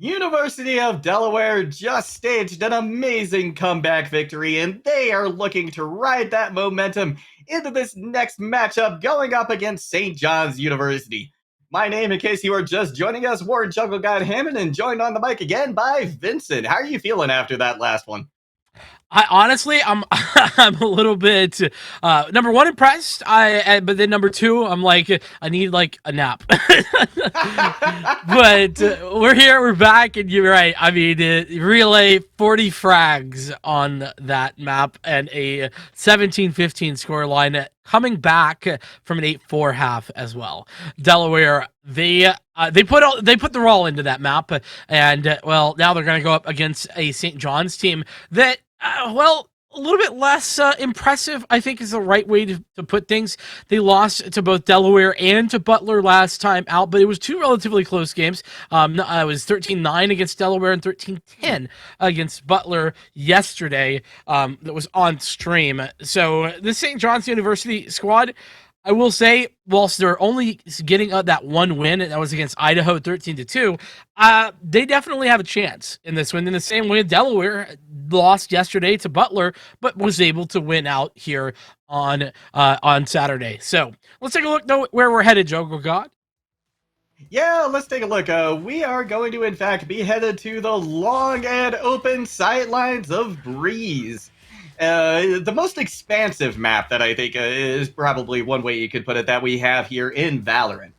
University of Delaware just staged an amazing comeback victory, and they are looking to ride that momentum into this next matchup going up against St. John's University. My name, in case you are just joining us, Warren Jungle God Hammond, and joined on the mic again by Vincent. How are you feeling after that last one? I honestly, I'm I'm a little bit number one impressed. But then number two, I'm like I need like a nap. But we're here, we're back, and you're right. I mean, relay 40 frags on that map and a 17-15 score line coming back from an 8-4 half as well. Delaware, they put the roll into that map, and well, now they're going to go up against a St. John's team that a little bit less impressive, I think, is the right way to put things. They lost to both Delaware and to Butler last time out, but it was two relatively close games. It was 13-9 against Delaware and 13-10 against Butler yesterday. That was on stream. So the St. John's University squad, I will say, whilst they're only getting that one win, and that was against Idaho 13-2, they definitely have a chance in this win. In the same way, Delaware lost yesterday to Butler, but was able to win out here on Saturday. So let's take a look though where we're headed, Joe God. Yeah, let's take a look. We are going to, in fact, be headed to the long and open sightlines of Breeze. The most expansive map that I think is probably one way you could put it that we have here in Valorant.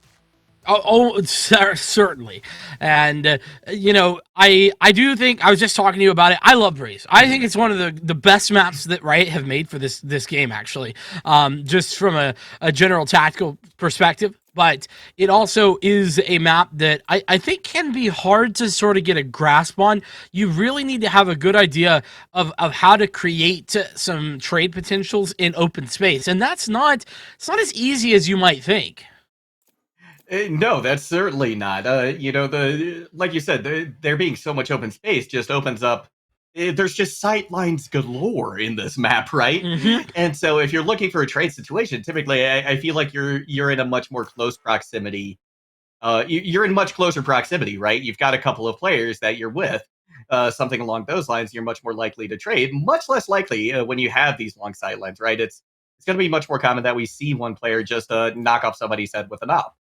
Certainly. And, I do think, I was just talking to you about it. I love Breeze. I think it's one of the best maps that Riot have made for this game, actually, just from a general tactical perspective. But it also is a map that I think can be hard to sort of get a grasp on. You really need to have a good idea of how to create some trade potentials in open space. And it's not as easy as you might think. No, that's certainly not. The like you said, there being so much open space just opens up. There's just sight lines galore in this map, right? Mm-hmm. And so, if you're looking for a trade situation, typically, I feel like you're in a much more close proximity. You're in much closer proximity, right? You've got a couple of players that you're with. Something along those lines, you're much more likely to trade. Much less likely when you have these long sight lines, right? It's going to be much more common that we see one player just knock off somebody's head with an op.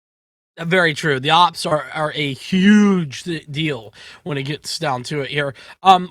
Very true. The ops are a huge deal when it gets down to it here,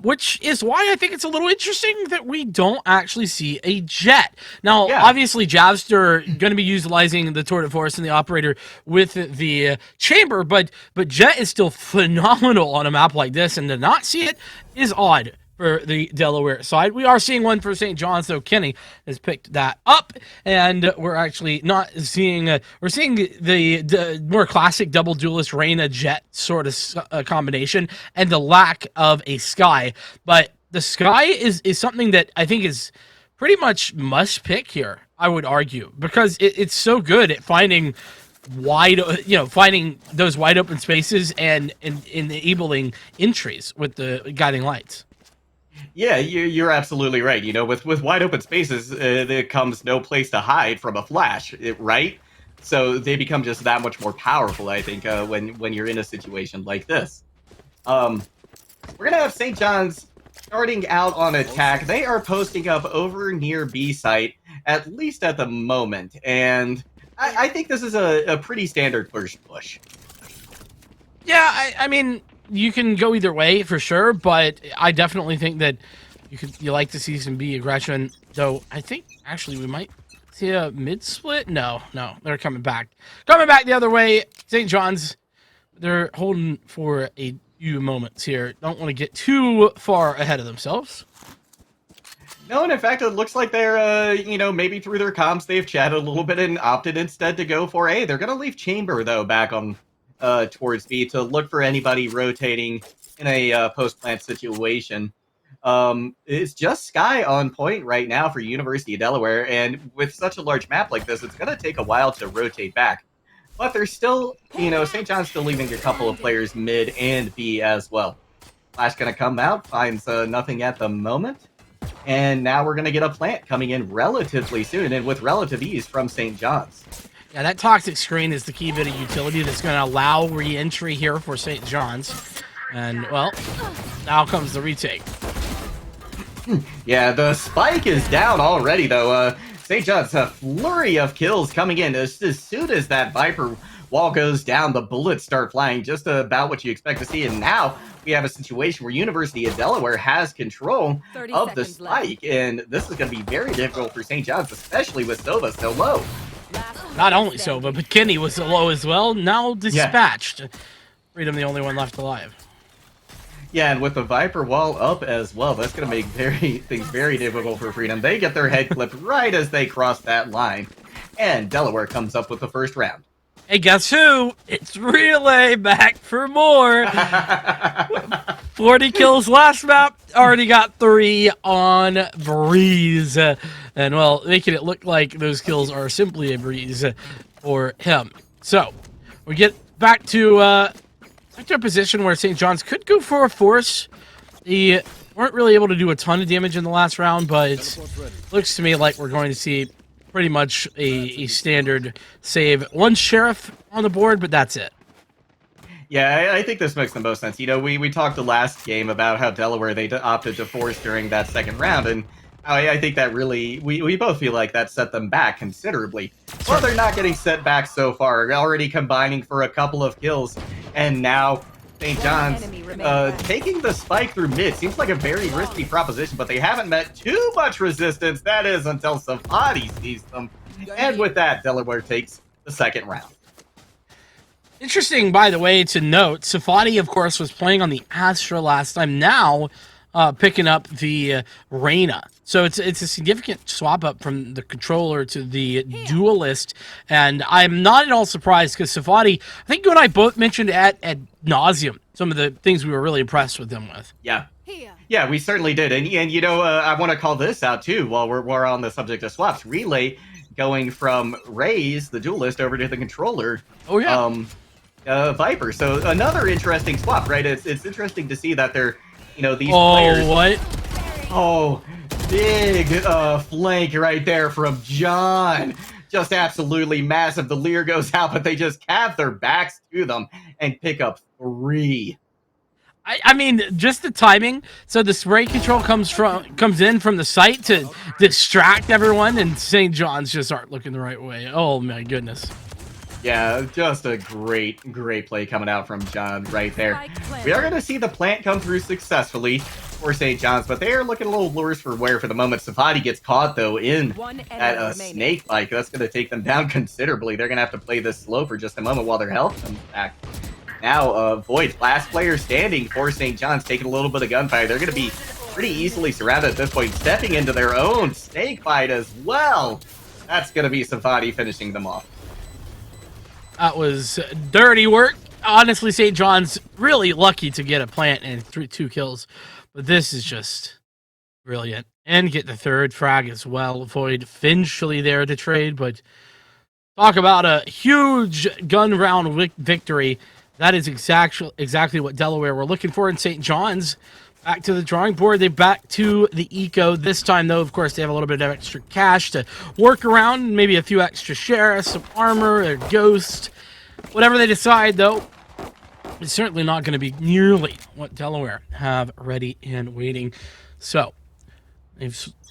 which is why I think it's a little interesting that we don't actually see a jet. Now, Yeah, obviously, Javster going to be utilizing the Tour de Force and the operator with the chamber, but Jet is still phenomenal on a map like this, and to not see it is odd for the Delaware side. We are seeing one for St. John's, though. Kenny has picked that up, and we're actually not seeing. We're seeing the more classic double duelist Reyna Jet sort of combination, and the lack of a Sky. But the Sky is something that I think is pretty much must pick here. I would argue because it's so good at finding finding those wide open spaces and enabling entries with the guiding lights. yeah, you're absolutely right. With wide open spaces, there comes no place to hide from a flash, right? So they become just that much more powerful. I think when you're in a situation like this. Um, we're gonna have St. John's starting out on attack. They are posting up over near B site, at least at the moment, and I think this is a pretty standard first push. Yeah, I mean, you can go either way for sure, but I definitely think that you like to see some B aggression. Though I think actually we might see a mid split. No, they're coming back the other way. St. John's, they're holding for a few moments here. Don't want to get too far ahead of themselves. No, and in fact, it looks like they're, maybe through their comms, they've chatted a little bit and opted instead to go for A. They're going to leave Chamber, though, back on towards B to look for anybody rotating in a post-plant situation. It's just Sky on point right now for University of Delaware, and with such a large map like this, it's going to take a while to rotate back. But there's still, St. John's still leaving a couple of players mid and B as well. Flash going to come out, finds nothing at the moment. And now we're going to get a plant coming in relatively soon and with relative ease from St. John's. Yeah, that toxic screen is the key bit of utility that's going to allow re-entry here for St. John's. And, well, now comes the retake. Yeah, the spike is down already, though. St. John's a flurry of kills coming in. As soon as that Viper wall goes down, the bullets start flying, just about what you expect to see. And now we have a situation where University of Delaware has control of the spike, and this is going to be very difficult for St. John's, especially with Sova so low. Not only Sova, but Kenny was so low as well. Now dispatched. Yeah. Freedom, the only one left alive. Yeah, and with the Viper wall up as well, that's going to make things very difficult for Freedom. They get their head clipped right as they cross that line. And Delaware comes up with the first round. Hey, guess who? It's Relay back for more. 40 kills last map. Already got 3 on Breeze. And, well, making it look like those kills are simply a breeze for him. So, we get back to a position where St. John's could go for a force. They weren't really able to do a ton of damage in the last round, but it looks to me like we're going to see pretty much a standard save. One sheriff on the board, but that's it. Yeah, I think this makes the most sense. You know, we talked the last game about how Delaware, they opted to force during that second round, and I think that really, we both feel like that set them back considerably. Well, they're not getting set back so far, already combining for a couple of kills, and now St. John's taking the spike through mid. Seems like a very risky proposition, but they haven't met too much resistance. That is until Safadi sees them. And with that, Delaware takes the second round. Interesting, by the way, to note, Safadi, of course, was playing on the Astra last time. Now, picking up the Reyna. So it's a significant swap up from the controller to the duelist, and I'm not at all surprised because Safadi, I think you and I both mentioned at nauseum some of the things we were really impressed with him with. Yeah. Yeah, we certainly did. And you know, I want to call this out too while we're on the subject of swaps. Relay going from Raze, the duelist, over to the controller. Oh, yeah. Viper. So another interesting swap, right? It's interesting to see that they're, you know, these players. Oh, what? Oh, big flank right there from John. Just absolutely massive. The Lear goes out, but they just have their backs to them and pick up 3. I mean, just the timing. So the spray control comes in from the site to distract everyone, and St. John's just aren't looking the right way. Oh my goodness. Yeah, just a great play coming out from John right there. We are going to see the plant come through successfully for St. John's, but they are looking a little worse for wear for the moment. Safadi gets caught, though, in that snake bike. That's going to take them down considerably. They're going to have to play this slow for just a moment while their health comes back. Now, Void, last player standing for St. John's, taking a little bit of gunfire. They're going to be pretty easily surrounded at this point, stepping into their own snake bite as well. That's going to be Safadi finishing them off. That was dirty work. Honestly, St. John's really lucky to get a plant and 2 kills. But this is just brilliant. And get the 3rd frag as well. Void eventually there to trade. But talk about a huge gun round victory. That is exactly what Delaware were looking for in St. John's. Back to the drawing board. They're back to the eco. This time, though, of course, they have a little bit of extra cash to work around. Maybe a few extra sheriffs, some armor, a ghost. Whatever they decide, though, it's certainly not going to be nearly what Delaware have ready and waiting. So,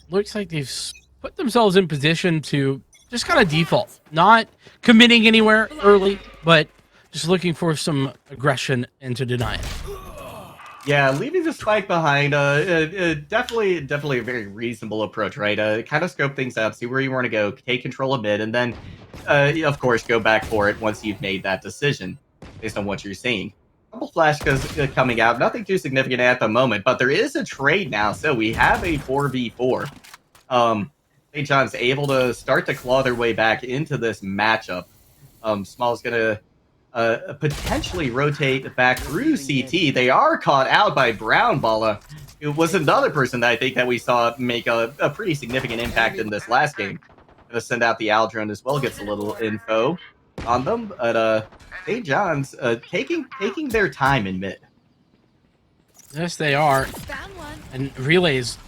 looks like they've put themselves in position to just kind of default. Not committing anywhere early, but just looking for some aggression and to deny it. Yeah, leaving the spike behind, definitely a very reasonable approach, right? Kind of scope things out, see where you want to go, take control of mid, and then, of course, go back for it once you've made that decision based on what you're seeing. Couple flash coming out, nothing too significant at the moment, but there is a trade now, so we have a 4v4. St. John's able to start to claw their way back into this matchup. Small's going to potentially rotate back through CT. They are caught out by Brown Balla. It was another person that I think that we saw make a pretty significant impact in this last game. Gonna send out the Aldrone as well, gets a little info on them. But St. John's taking their time in mid. Yes, they are. And Relay's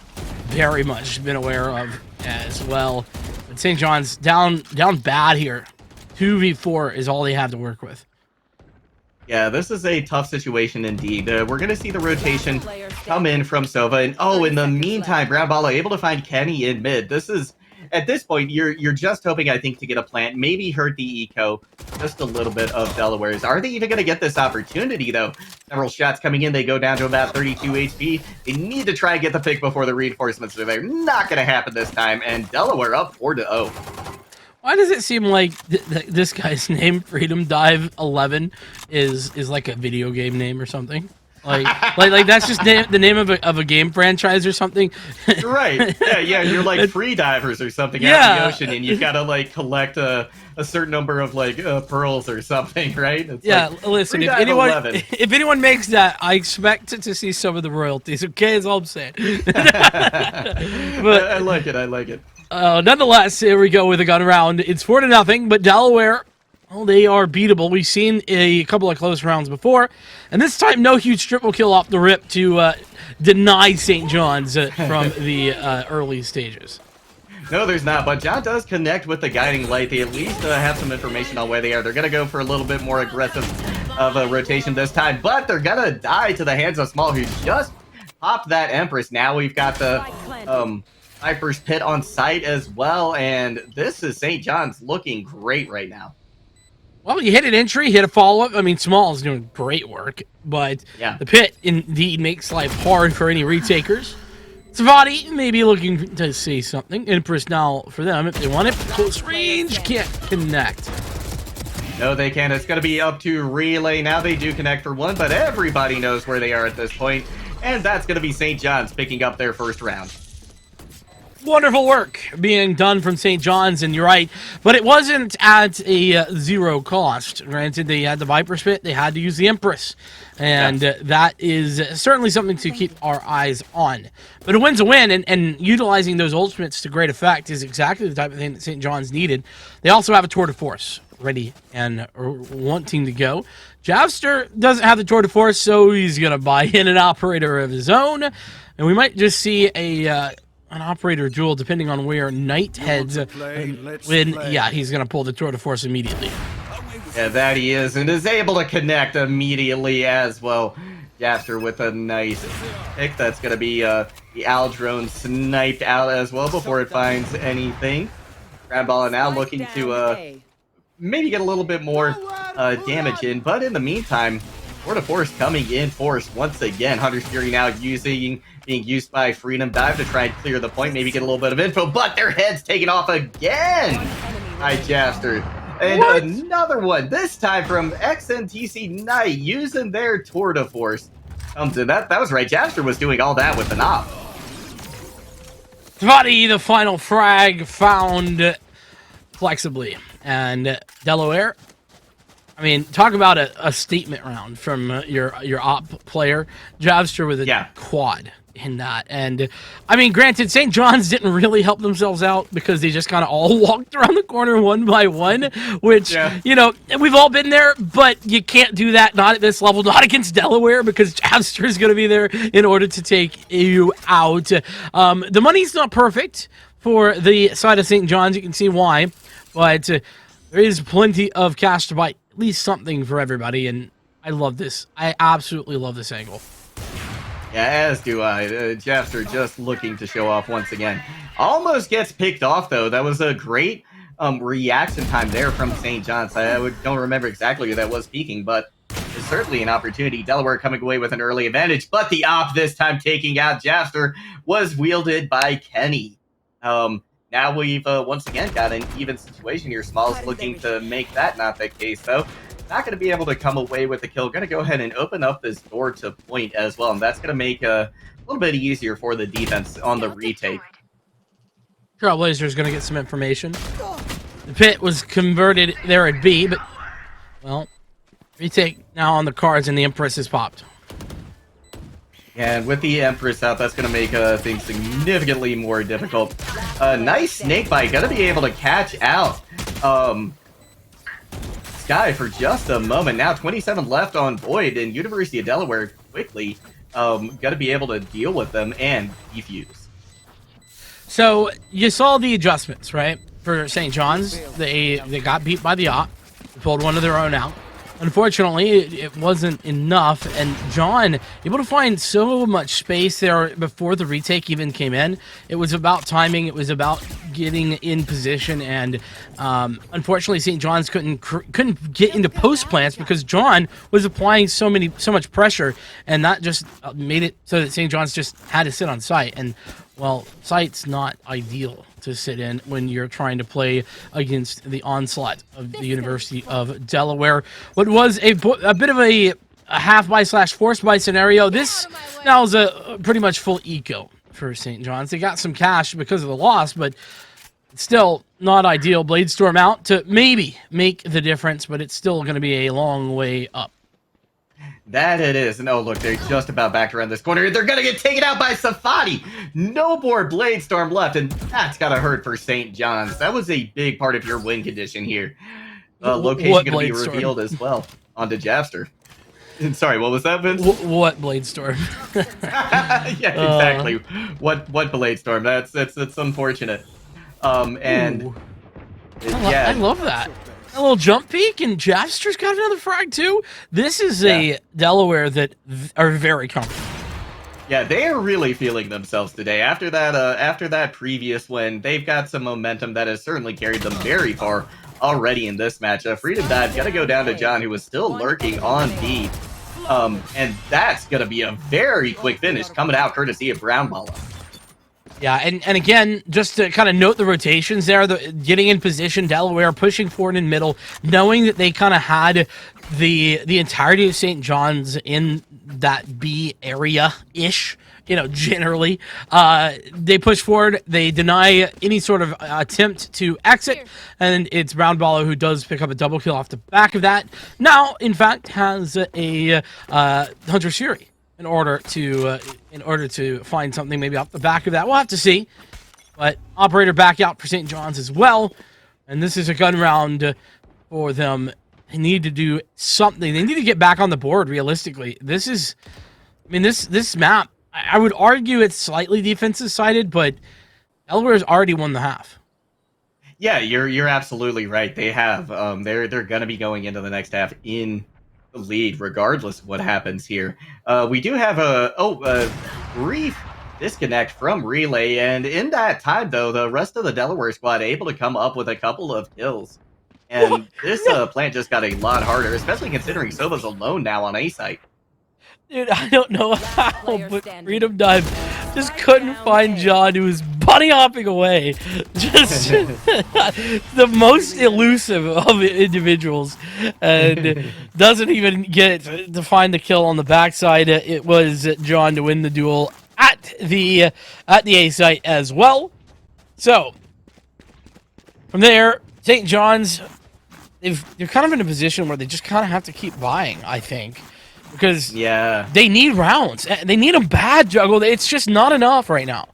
very much been aware of as well. But St. John's down bad here. 2v4 is all they have to work with. Yeah, this is a tough situation indeed. We're going to see the rotation come in from Sova. And oh, in the meantime, Brown Bala able to find Kenny in mid. This is, at this point, you're just hoping, I think, to get a plant, maybe hurt the eco, just a little bit of Delaware's. Are they even going to get this opportunity, though? Several shots coming in. They go down to about 32 HP. They need to try and get the pick before the reinforcements are there. Not going to happen this time. And Delaware up 4-0. Why does it seem like this guy's name, Freedom Dive 11, is like a video game name or something? Like that's just the name of a game franchise or something. Right. Yeah. You're like free divers or something out in the ocean, and you've got to like collect a certain number of like pearls or something, right? It's like, listen, if anyone makes that, I expect to see some of the royalties. Okay, is all I'm saying. But I like it. Nonetheless, here we go with a gun round. It's 4-0, but Delaware, well, they are beatable. We've seen a couple of close rounds before, and this time no huge triple kill off the rip to deny St. John's from the early stages. No, there's not, but John does connect with the guiding light. They at least have some information on where they are. They're going to go for a little bit more aggressive of a rotation this time, but they're going to die to the hands of Small, who just popped that Empress. Now we've got the Viper's Pit on site as well, and this is St. John's looking great right now. Well, you hit an entry, hit a follow-up. I mean, Small is doing great work, but the Pit indeed makes life hard for any retakers. Savati may be looking to see something. Empress now for them if they want it. Close range, can't connect. No, they can't. It's going to be up to Relay. Now they do connect for one, but everybody knows where they are at this point, and that's going to be St. John's picking up their first round. Wonderful work being done from St. John's, and you're right, but it wasn't at a zero cost. Granted, they had the Viper Spit, they had to use the Empress, and that is certainly something to keep our eyes on. But a win's a win, and utilizing those ultimates to great effect is exactly the type of thing that St. John's needed. They also have a Tour de Force ready and wanting to go. Javster doesn't have the Tour de Force, so he's going to buy in an operator of his own, and we might just see an operator duel depending on where Knight heads he's gonna pull the Tour de Force immediately. Yeah, that he is, and is able to connect immediately as well. Jaster with a nice pick. That's gonna be the Owl drone sniped out as well before it finds anything. Grandballa now looking to maybe get a little bit more damage in, but in the meantime, Tour de Force coming in force once again. Hunter's Fury now being used by Freedom Dive to try and clear the point, maybe get a little bit of info, but their head's taken off again by Jaster. And another one, this time from XNTC Knight, using their Tour de Force. Comes in. That was right, Jaster was doing all that with the knob. Tvati, the final frag, found flexibly. And Delaware, I mean, talk about a statement round from your op player. Javster with a quad in that. And, I mean, granted, St. John's didn't really help themselves out because they just kind of all walked around the corner one by one, which, you know, we've all been there, but you can't do that, not at this level, not against Delaware, because Javster is going to be there in order to take you out. The money's not perfect for the side of St. John's. You can see why, but there is plenty of cash to buy at least something for everybody, and I love this. I absolutely love this angle. Yeah, as do I. Jeffster just looking to show off once again. Almost gets picked off, though. That was a great reaction time there from St. John's. I don't remember exactly who that was peeking, but it's certainly an opportunity. Delaware coming away with an early advantage, but the op this time taking out Jeffster was wielded by Kenny. Now we've once again got an even situation here. Small's looking to make that not the case, though. Not going to be able to come away with the kill. Going to go ahead and open up this door to point as well, and that's going to make a little bit easier for the defense on the retake. Trailblazer's going to get some information. The pit was converted there at B, but, well, retake now on the cards, and the Empress is popped. And with the Empress out, that's going to make things significantly more difficult. Nice snake bite. Going to be able to catch out Sky for just a moment. Now 27 left on Void, and University of Delaware quickly going to be able to deal with them and defuse. So you saw the adjustments, right? For St. John's, they got beat by the op. They pulled one of their own out. Unfortunately, it wasn't enough, and John able to find so much space there before the retake even came in. It was about timing. It was about getting in position, and unfortunately, St. John's couldn't get into post plants because John was applying so much pressure, and that just made it so that St. John's just had to sit on site. And well, site's not ideal to sit in when you're trying to play against the onslaught of the University of Delaware. What was a bit of a half buy / forced buy scenario. This now is a pretty much full eco for St. John's. They got some cash because of the loss, but still not ideal. Bladestorm out to maybe make the difference, but it's still going to be a long way up. That it is. And oh, look, they're just about back around this corner. They're going to get taken out by Safadi. No more Bladestorm left, and that's got to hurt for St. John's. That was a big part of your win condition here. Location going to be revealed as well onto Japster. Sorry, what was that, Vince? What Bladestorm? Yeah, exactly. What Bladestorm? That's unfortunate. And I love that. A little jump peek, and Japster's got another frag too. This is a Delaware that are very comfortable. Yeah, they are really feeling themselves today. After that previous win, they've got some momentum that has certainly carried them very far already in this matchup. Freedom Dive gonna go down to John, who was still lurking on B. And that's gonna be a very quick finish coming out courtesy of Brown Balla. Yeah, and again, just to kind of note the rotations there, getting in position, Delaware pushing forward in middle, knowing that they kind of had the entirety of St. John's in that B area-ish, generally. They push forward, they deny any sort of attempt to exit, and it's Brown Balla who does pick up a double kill off the back of that. Now, in fact, has a Hunter's Fury. In order to find something maybe off the back of that. We'll have to see. But operator back out for St. John's as well. And this is a gun round for them. They need to do something. They need to get back on the board realistically. This map, I would argue it's slightly defensive sided, but Delaware's already won the half. Yeah, you're absolutely right. They have. They're gonna be going into the next half in lead regardless of what happens here. We do have a brief disconnect from Relay, and in that time though, the rest of the Delaware squad able to come up with a couple of kills, and this plant just got a lot harder, especially considering Sova's alone now on A site. Dude, I don't know how, but Freedom Dive just couldn't find John, who was bunny hopping away. Just the most elusive of individuals, and doesn't even get to find the kill on the backside. It was John to win the duel at the A site as well. So from there, St. John's, they're kind of in a position where they just kind of have to keep buying, I think. Because they need rounds. They need them bad, Juggle. It's just not enough right now.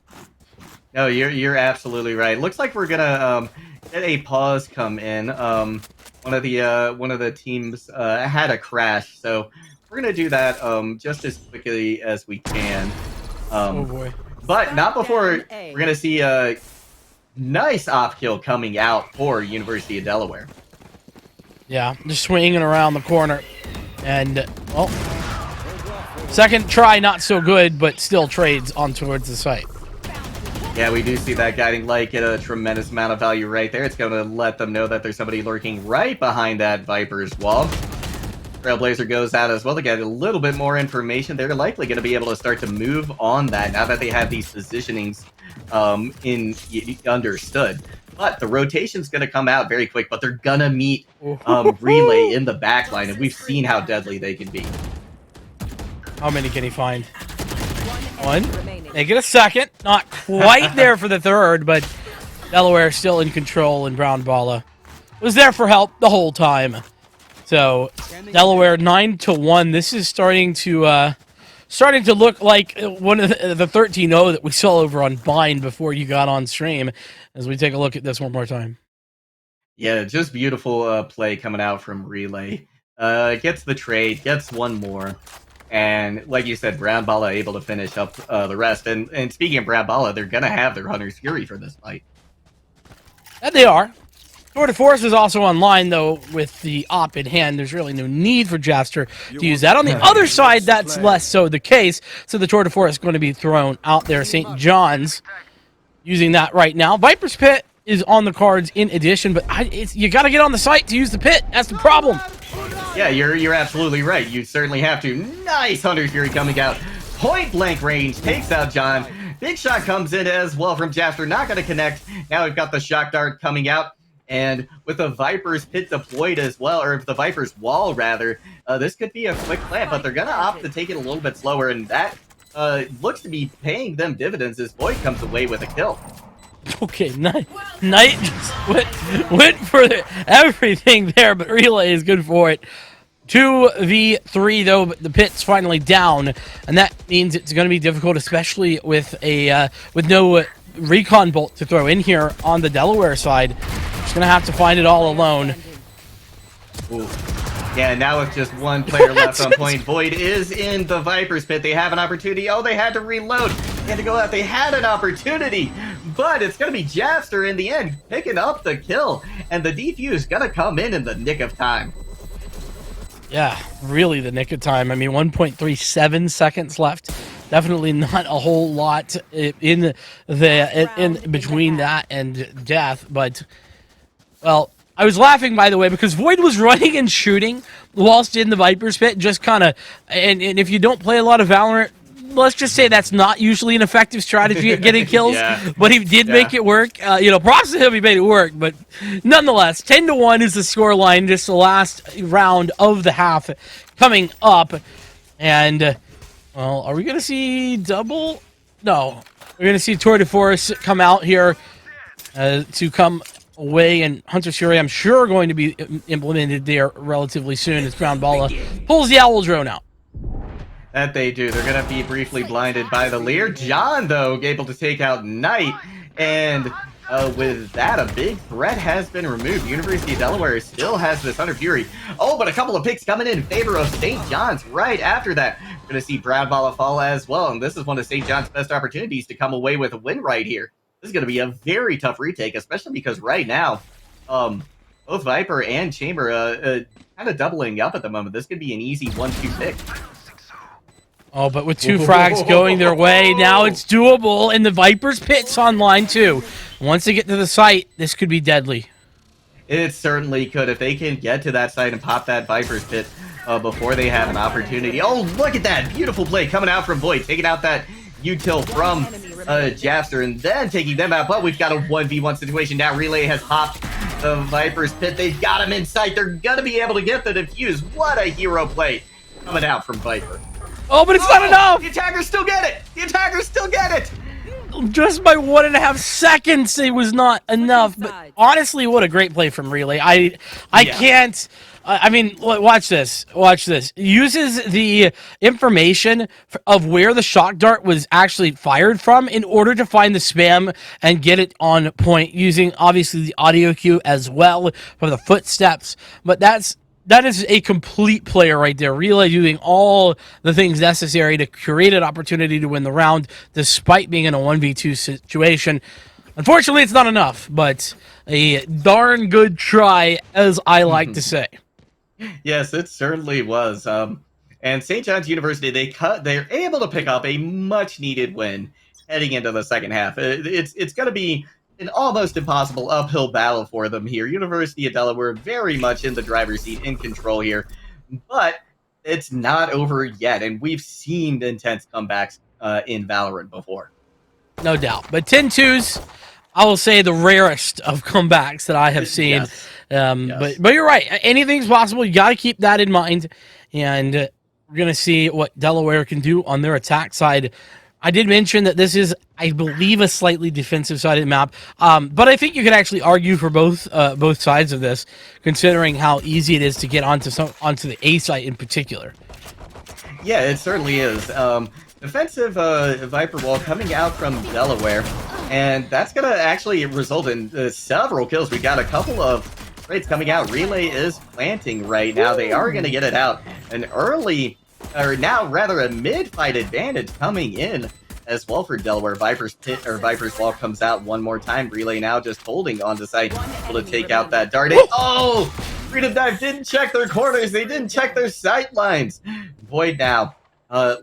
No, you're absolutely right. Looks like we're gonna get a pause come in. One of the teams had a crash, so we're gonna do that just as quickly as we can. Oh boy! But not before we're gonna see a nice off kill coming out for University of Delaware. Yeah, just swinging around the corner. And, well, second try, not so good, but still trades on towards the site. Yeah, we do see that guiding light get a tremendous amount of value right there. It's going to let them know that there's somebody lurking right behind that Viper's wall. Trailblazer goes out as well to get a little bit more information. They're likely going to be able to start to move on that now that they have these positionings understood. But the rotation's going to come out very quick, but they're going to meet Relay in the backline, and we've seen how deadly they can be. How many can he find? One. Make it a second. Not quite there for the third, but Delaware still in control, and Brown Balla was there for help the whole time. So Delaware 9-1. This is starting to look like one of the 13-0 that we saw over on Bind before you got on stream. As we take a look at this one more time. Yeah, just beautiful play coming out from Relay. Gets the trade, gets one more. And like you said, Brown Balla able to finish up the rest. And speaking of Brown Balla, they're going to have their Hunter's Fury for this fight. And they are. Tour de Force is also online, though, with the op in hand. There's really no need for Jaster to use that. On the other side, that's less so the case. So the Tour de Force is going to be thrown out there. St. John's using that right now. Viper's Pit is on the cards in addition, but you got to get on the site to use the pit. That's the problem. Yeah, you're absolutely right. You certainly have to. Nice Hunter Fury coming out. Point blank range takes out John. Big shot comes in as well from Jaster. Not going to connect. Now we've got the shock dart coming out. And with the Viper's Pit deployed as well, or the Viper's Wall rather, this could be a quick plant, but they're going to opt to take it a little bit slower, and that looks to be paying them dividends as Void comes away with a kill. Okay, Knight just went for everything there, but Relay is good for it. 2v3 though, but the pit's finally down, and that means it's going to be difficult, especially with no recon bolt to throw in here on the Delaware side. Just going to have to find it all alone. Ooh. Yeah, now with just one player left on point, Void is in the Viper's Pit. They have an opportunity. Oh, they had to reload. They had to go out. They had an opportunity, but it's going to be Jaster in the end picking up the kill, and the defuse going to come in the nick of time. Yeah, really the nick of time. I mean, 1.37 seconds left. Definitely not a whole lot in between that and death, but, well, I was laughing, by the way, because Void was running and shooting whilst in the Viper's Pit, just kind of, and if you don't play a lot of Valorant, let's just say that's not usually an effective strategy at getting kills, but he did make it work. Props to him, he made it work, but nonetheless, 10-1 is the scoreline, just the last round of the half coming up, and, well, are we going to see double? No. We're going to see Tour de Force come out here to come away, and Hunter's Fury, I'm sure, going to be implemented there relatively soon as Brown Balla pulls the Owl Drone out. That they do. They're going to be briefly blinded by the Lear. John, though, able to take out Knight, and with that, a big threat has been removed. University of Delaware still has this Hunter Fury. Oh, but a couple of picks coming in favor of St. John's right after that. We're going to see Brown Balla fall as well, and this is one of St. John's best opportunities to come away with a win right here. This is going to be a very tough retake, especially because right now, both Viper and Chamber kind of doubling up at the moment. This could be an easy 1-2 pick. Oh, but with 2 frags going their way, now it's doable, and the Viper's Pit's online too. Once they get to the site, this could be deadly. It certainly could. If they can get to that site and pop that Viper's Pit before they have an opportunity. Oh, look at that. Beautiful play coming out from Void, taking out that util from Jaster, and then taking them out. But we've got a 1v1 situation now. Relay has popped the Viper's Pit. They've got him in sight. They're going to be able to get the defuse. What a hero play coming out from Viper. Oh, but it's not enough! The attackers still get it! The attackers still get it! Just by 1.5 seconds, it was not enough. But honestly, what a great play from Relay. I can't... I mean, watch this. Watch this. Uses the information of where the shock dart was actually fired from in order to find the spam and get it on point, using, obviously, the audio cue as well for the footsteps. But that is a complete player right there. Relay doing all the things necessary to create an opportunity to win the round, despite being in a 1v2 situation. Unfortunately, it's not enough, but a darn good try, as I like to say. Yes, it certainly was. And St. John's University, they're able to pick up a much-needed win heading into the second half. It's going to be an almost impossible uphill battle for them here. University of Delaware very much in the driver's seat, in control here. But it's not over yet, and we've seen intense comebacks in Valorant before. No doubt. But 10-2s, I will say the rarest of comebacks that I have seen. Yes. Yes. But you're right. Anything's possible. You got to keep that in mind. And we're going to see what Delaware can do on their attack side. I did mention that this is, I believe, a slightly defensive-sided map, but I think you could actually argue for both sides of this, considering how easy it is to get onto the A site in particular. Yeah, it certainly is. Defensive Viper wall coming out from Delaware, and that's going to actually result in several kills. We got a couple of trades coming out. Relay is planting right now. They are going to get it out. An early... or now rather a mid-fight advantage coming in as well for Delaware. Viper's pit or Viper's wall comes out one more time. Relay now just holding on to site, able to take out that dart. Oh! Freedom Dive didn't check their corners. They didn't check their sight lines. Void now.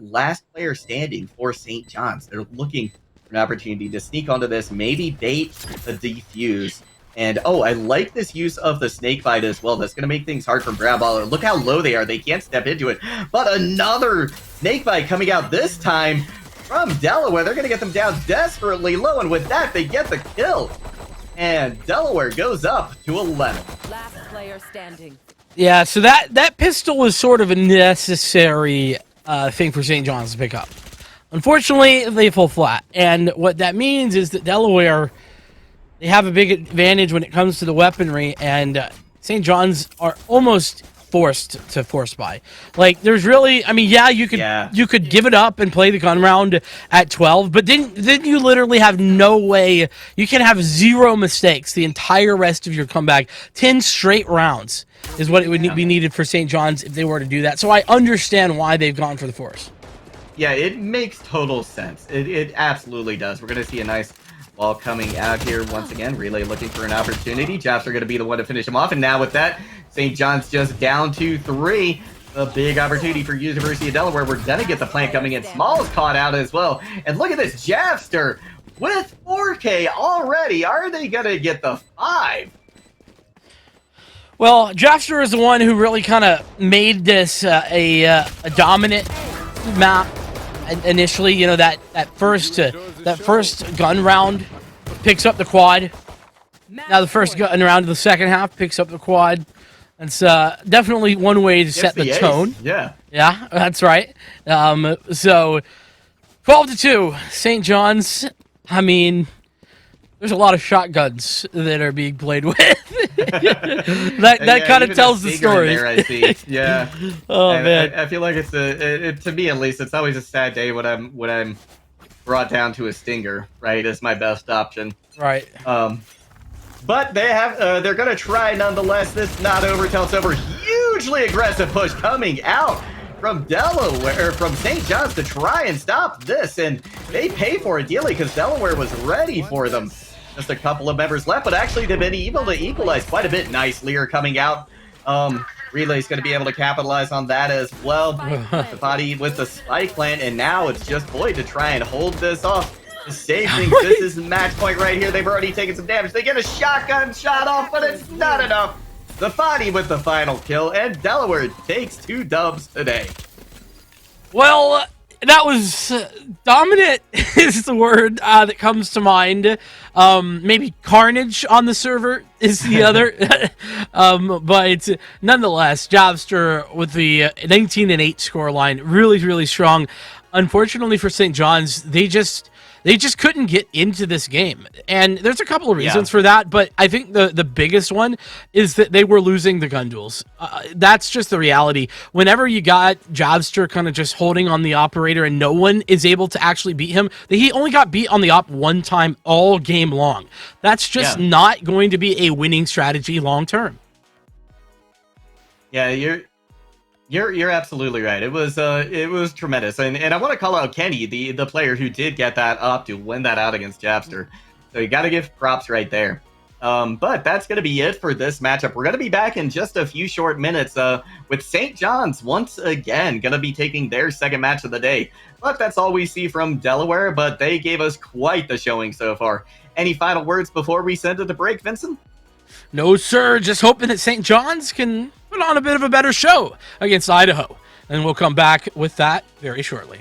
Last player standing for St. John's. They're looking for an opportunity to sneak onto this, maybe bait a defuse. And, oh, I like this use of the snake bite as well. That's going to make things hard for Browballer. Look how low they are. They can't step into it. But another snake bite coming out this time from Delaware. They're going to get them down desperately low. And with that, they get the kill. And Delaware goes up to 11. Last player standing. Yeah, so that pistol was sort of a necessary thing for St. John's to pick up. Unfortunately, they fall flat. And what that means is that Delaware, they have a big advantage when it comes to the weaponry, and St. John's are almost forced to force buy. Like, there's really, I mean, yeah, you could give it up and play the gun round at 12, but then you literally have no way. You can have 0 mistakes the entire rest of your comeback. 10 straight rounds is what it would be needed for St. John's if they were to do that. So I understand why they've gone for the force. Yeah, it makes total sense. It absolutely does. We're going to see a nice ball coming out here once again. Relay looking for an opportunity. Japs are going to be the one to finish him off. And now with that, St. John's just down to 3. A big opportunity for University of Delaware. We're going to get the plant coming in. Small's caught out as well. And look at this Japster with 4K already. Are they going to get the 5? Well, Japster is the one who really kind of made this a dominant map initially. You know, that first gun round picks up the quad. Now the first gun round of the second half picks up the quad. It's definitely one way to set the tone. Yeah. Yeah, that's right. So 12-2, St. John's. I mean, there's a lot of shotguns that are being played with. that kind of tells the story. There, I see. Yeah. Oh, man. I feel like it's to me at least, it's always a sad day when I'm brought down to a stinger. Right, is my best option. Right. But they're gonna try nonetheless. This is not over till it's over. Hugely aggressive push coming out from Delaware, from St. John's to try and stop this, and they pay for it dearly because Delaware was ready for them. Just a couple of members left, but actually they've been able to equalize quite a bit. Nice Lear coming out. Relay's going to be able to capitalize on that as well. The body with the spike plant, and now it's just Void to try and hold this off. To save things, this is match point right here. They've already taken some damage. They get a shotgun shot off, but it's not enough. The body with the final kill, and Delaware takes 2 dubs today. Well, that was dominant is the word that comes to mind. Maybe carnage on the server is the other. But nonetheless, Jobster with the 19-8 scoreline, really, really strong. Unfortunately for St. John's, they just couldn't get into this game. And there's a couple of reasons for that, but I think the biggest one is that they were losing the gun duels. That's just the reality. Whenever you got Jobster kind of just holding on the operator and no one is able to actually beat him, he only got beat on the op 1 time all game long. That's just not going to be a winning strategy long term. Yeah, You're absolutely right. It was tremendous, and I want to call out Kenny, the player who did get that up to win that out against Japster. So you got to give props right there. But that's going to be it for this matchup. We're going to be back in just a few short minutes with St. John's once again going to be taking their second match of the day. But that's all we see from Delaware. But they gave us quite the showing so far. Any final words before we send it to break, Vincent? No, sir. Just hoping that St. John's can put on a bit of a better show against Idaho. And we'll come back with that very shortly.